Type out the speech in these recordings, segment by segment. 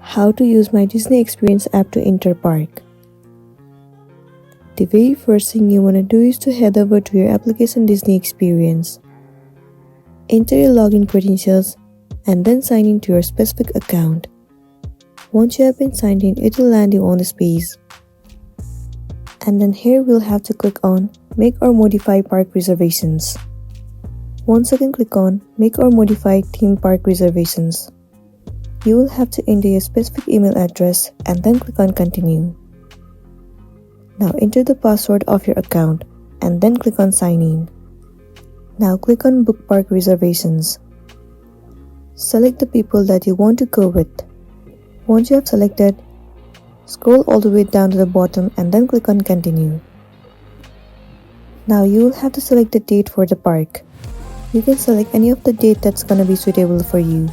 How to use my Disney Experience app to enter park. The very first thing you want to do is to head over to your application Disney Experience. Enter your login credentials and then sign in to your specific account. Once you have been signed in, it will land you on this page. And then here we'll have to click on Make or Modify Park Reservations. Once again click on Make or Modify Theme Park Reservations. You will have to enter your specific email address and then click on Continue. Now enter the password of your account and then click on Sign In. Now click on Book Park Reservations. Select the people that you want to go with. Once you have selected, scroll all the way down to the bottom and then click on Continue. Now you will have to select the date for the park. You can select any of the date that's gonna be suitable for you.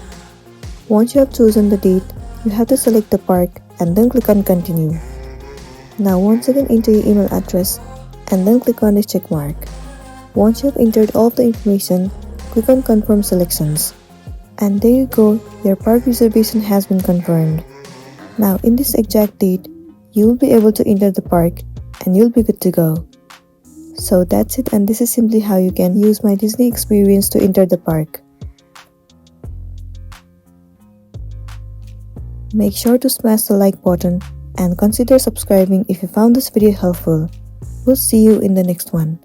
Once you have chosen the date, you have to select the park and then click on Continue. Now once again enter your email address and then click on this check mark. Once you have entered all the information, click on Confirm Selections. And there you go, your park reservation has been confirmed. Now in this exact date, you will be able to enter the park and you'll be good to go. So that's it, and this is simply how you can use my Disney Experience to enter the park. Make sure to smash the like button and consider subscribing if you found this video helpful. We'll see you in the next one.